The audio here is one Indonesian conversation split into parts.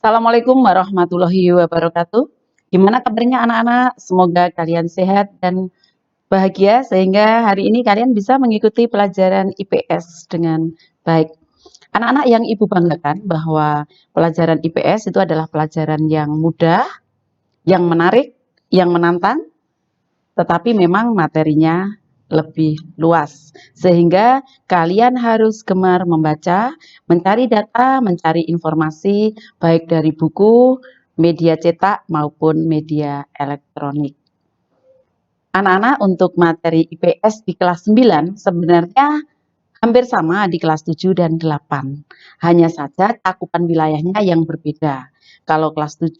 Assalamualaikum warahmatullahi wabarakatuh. Gimana kabarnya anak-anak? Semoga kalian sehat dan bahagia sehingga hari ini kalian bisa mengikuti pelajaran IPS dengan baik. Anak-anak yang Ibu banggakan bahwa pelajaran IPS itu adalah pelajaran yang mudah, yang menarik, yang menantang, tetapi memang materinya lebih luas. Sehingga kalian harus gemar membaca, mencari data, mencari informasi baik dari buku, media cetak maupun media elektronik. Anak-anak untuk materi IPS di kelas 9 sebenarnya hampir sama di kelas 7 dan 8. Hanya saja cakupan wilayahnya yang berbeda. Kalau kelas 7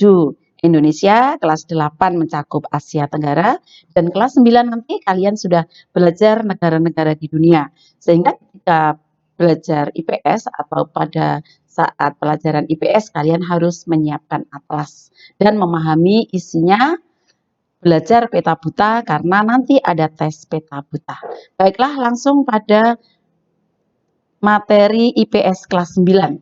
Indonesia, kelas 8 mencakup Asia Tenggara, dan kelas 9 nanti kalian sudah belajar negara-negara di dunia. Sehingga ketika belajar IPS atau pada saat pelajaran IPS kalian harus menyiapkan atlas dan memahami isinya, belajar peta buta karena nanti ada tes peta buta. Baiklah, langsung pada materi IPS kelas 9.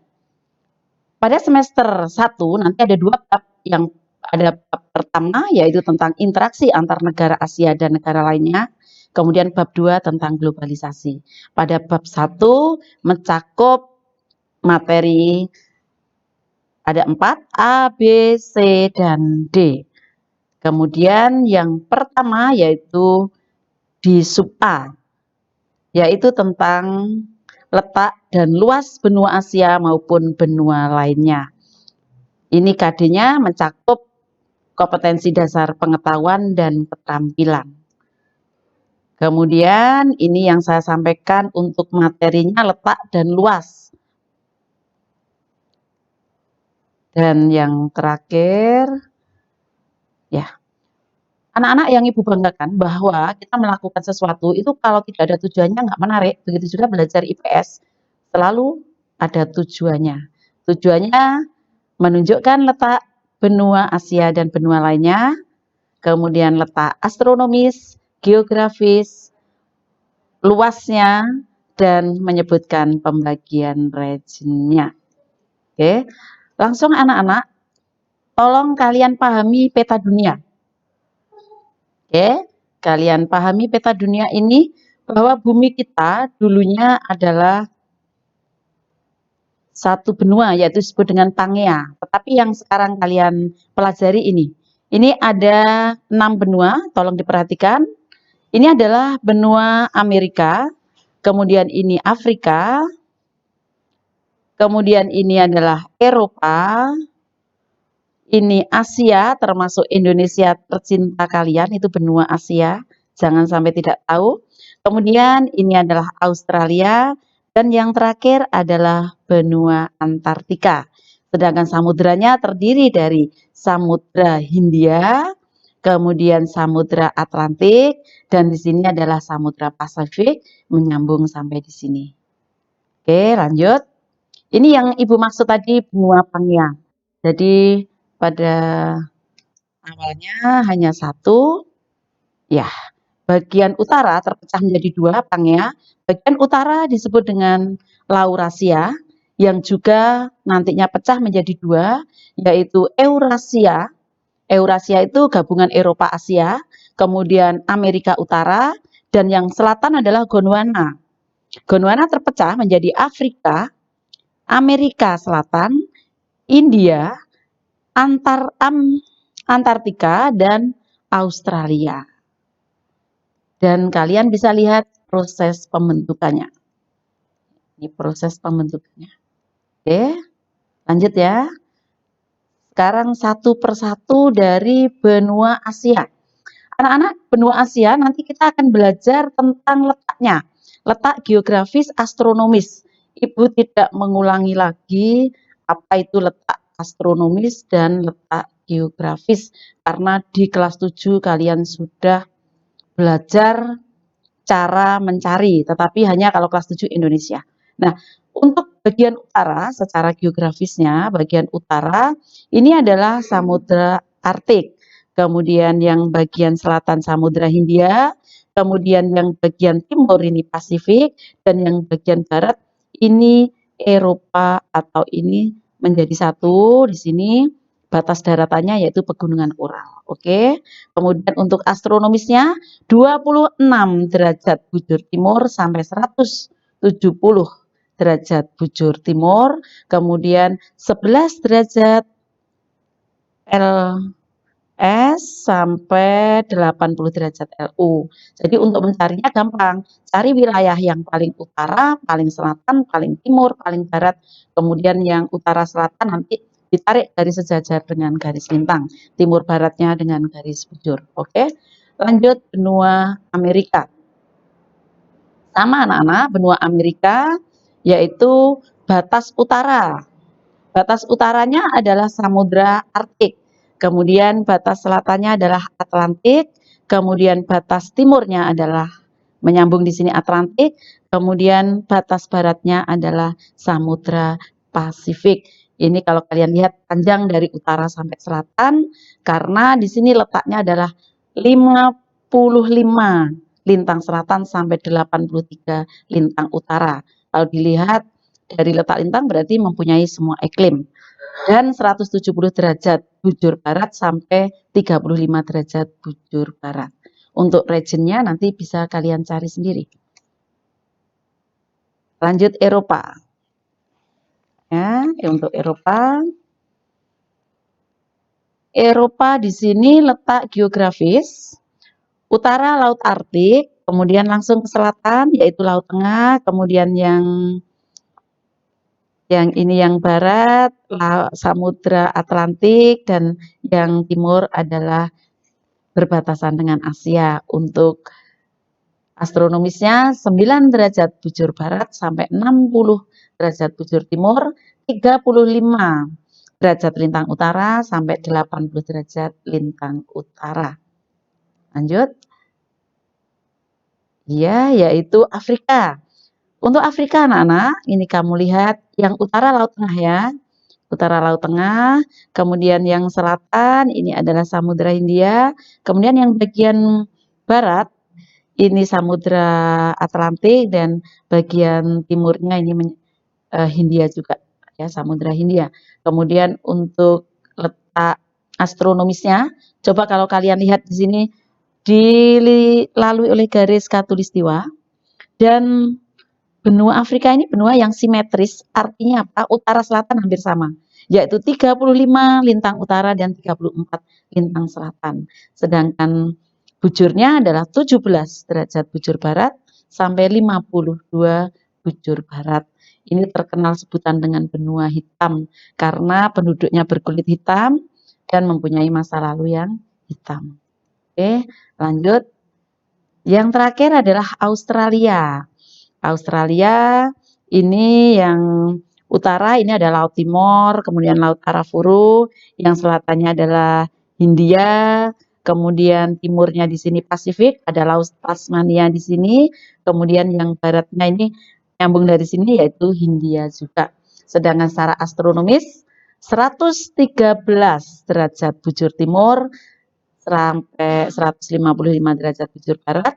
Pada semester 1 nanti ada 2 bab, yang ada bab pertama yaitu tentang interaksi antar negara Asia dan negara lainnya, kemudian bab 2 tentang globalisasi. Pada bab 1 mencakup materi ada 4, A, B, C, dan D. Kemudian yang pertama yaitu di sub A, yaitu tentang letak dan luas benua Asia maupun benua lainnya. Ini KD-nya mencakup kompetensi dasar pengetahuan dan keterampilan. Kemudian ini yang saya sampaikan untuk materinya letak dan luas. Dan yang terakhir, ya, anak-anak yang Ibu banggakan bahwa kita melakukan sesuatu itu kalau tidak ada tujuannya nggak menarik. Begitu juga belajar IPS, selalu ada tujuannya. Tujuannya menunjukkan letak benua Asia dan benua lainnya, kemudian letak astronomis, geografis, luasnya, dan menyebutkan pembagian regionnya. Oke, langsung anak-anak, tolong kalian pahami peta dunia. Oke, kalian pahami peta dunia ini bahwa bumi kita dulunya adalah satu benua yaitu disebut dengan Pangea. Tetapi yang sekarang kalian pelajari ini ada 6 benua, tolong diperhatikan. Ini adalah benua Amerika, kemudian ini Afrika, kemudian ini adalah Eropa, ini Asia termasuk Indonesia tercinta kalian, itu benua Asia, jangan sampai tidak tahu. Kemudian ini adalah Australia, dan yang terakhir adalah benua Antartika. Sedangkan samudranya terdiri dari Samudra Hindia, kemudian Samudra Atlantik, dan di sini adalah Samudra Pasifik menyambung sampai di sini. Oke, lanjut. Ini yang Ibu maksud tadi benua Pangea. Jadi pada awalnya hanya satu, ya. Bagian utara terpecah menjadi 2, Pangea. Bagian utara disebut dengan Laurasia, yang juga nantinya pecah menjadi 2, yaitu Eurasia. Eurasia itu gabungan Eropa Asia, kemudian Amerika Utara, dan yang selatan adalah Gondwana. Gondwana terpecah menjadi Afrika, Amerika Selatan, India, Antartika, dan Australia. Dan kalian bisa lihat proses pembentukannya. Ini proses pembentukannya. Oke, lanjut ya. Sekarang satu persatu dari benua Asia. Anak-anak, benua Asia nanti kita akan belajar tentang letaknya. Letak geografis astronomis. Ibu tidak mengulangi lagi apa itu letak astronomis dan letak geografis. Karena di kelas 7 kalian sudah belajar cara mencari, tetapi hanya kalau kelas 7 Indonesia. Nah, untuk bagian utara, secara geografisnya, bagian utara ini adalah Samudra Arktik, kemudian yang bagian selatan Samudra Hindia, kemudian yang bagian timur ini Pasifik, dan yang bagian barat ini Eropa atau ini menjadi satu di sini. Batas daratannya yaitu Pegunungan Ural. Oke. Kemudian untuk astronomisnya 26 derajat bujur timur sampai 170 derajat bujur timur, kemudian 11 derajat LS sampai 80 derajat LU. Jadi untuk mencarinya gampang, cari wilayah yang paling utara, paling selatan, paling timur, paling barat, kemudian yang utara selatan nanti ditarik garis sejajar dengan garis lintang, timur baratnya dengan garis bujur. Oke, lanjut benua Amerika. Sama anak-anak, benua Amerika yaitu batas utara. Batas utaranya adalah Samudra Arktik, kemudian batas selatannya adalah Atlantik, kemudian batas timurnya adalah menyambung di sini Atlantik, kemudian batas baratnya adalah Samudra Pasifik. Ini kalau kalian lihat panjang dari utara sampai selatan, karena di sini letaknya adalah 55 lintang selatan sampai 83 lintang utara. Kalau dilihat dari letak lintang berarti mempunyai semua iklim. Dan 170 derajat bujur barat sampai 35 derajat bujur barat. Untuk regionnya nanti bisa kalian cari sendiri. Lanjut Eropa. Ya, untuk Eropa. Eropa di sini letak geografis. Utara Laut Arktik, kemudian langsung ke selatan yaitu Laut Tengah, kemudian yang ini yang barat Samudra Atlantik, dan yang timur adalah berbatasan dengan Asia. Untuk astronomisnya 9 derajat bujur barat sampai 60 derajat bujur timur, 35 derajat lintang utara sampai 80 derajat lintang utara. Lanjut. Ya, yaitu Afrika. Untuk Afrika anak-anak, ini kamu lihat yang utara Laut Tengah ya. Utara Laut Tengah, kemudian yang selatan ini adalah Samudra Hindia, kemudian yang bagian barat ini Samudra Atlantik, dan bagian timurnya ini Hindia juga ya, Samudra Hindia. Kemudian untuk letak astronomisnya, coba kalau kalian lihat di sini dilalui oleh garis khatulistiwa, dan benua Afrika ini benua yang simetris, artinya apa? Utara selatan hampir sama, yaitu 35 lintang utara dan 34 lintang selatan. Sedangkan bujurnya adalah 17 derajat bujur barat sampai 52 bujur barat. Ini terkenal sebutan dengan benua hitam karena penduduknya berkulit hitam dan mempunyai masa lalu yang hitam. Oke, lanjut. Yang terakhir adalah Australia. Australia ini yang utara ini ada Laut Timor, kemudian Laut Arafuru, yang selatannya adalah Hindia, kemudian timurnya di sini Pasifik, ada Laut Tasmania di sini, kemudian yang baratnya ini nyambung dari sini yaitu Hindia juga. Sedangkan secara astronomis 113 derajat bujur timur sampai 155 derajat bujur barat,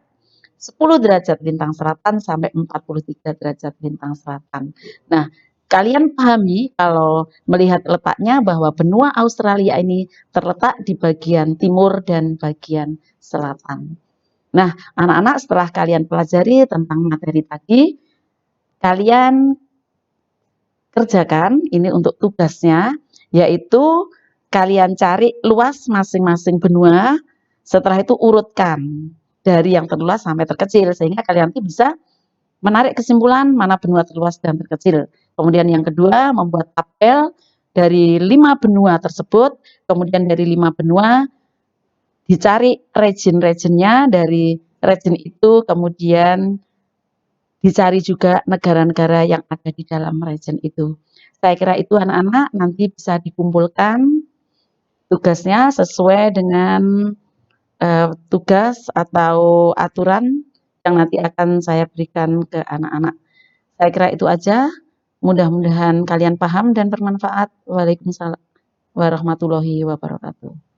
10 derajat lintang selatan sampai 43 derajat lintang selatan. Nah, kalian pahami kalau melihat letaknya bahwa benua Australia ini terletak di bagian timur dan bagian selatan. Nah, anak-anak setelah kalian pelajari tentang materi tadi, kalian kerjakan ini untuk tugasnya, yaitu kalian cari luas masing-masing benua, setelah itu urutkan dari yang terluas sampai terkecil, sehingga kalian nanti bisa menarik kesimpulan mana benua terluas dan terkecil. Kemudian yang kedua, membuat tabel dari 5 benua tersebut, kemudian dari 5 benua dicari region-regionnya, dari region itu kemudian dicari juga negara-negara yang ada di dalam region itu. Saya kira itu anak-anak nanti bisa dikumpulkan tugasnya sesuai dengan tugas atau aturan yang nanti akan saya berikan ke anak-anak. Saya kira itu aja. Mudah-mudahan kalian paham dan bermanfaat. Waalaikumsalam warahmatullahi wabarakatuh.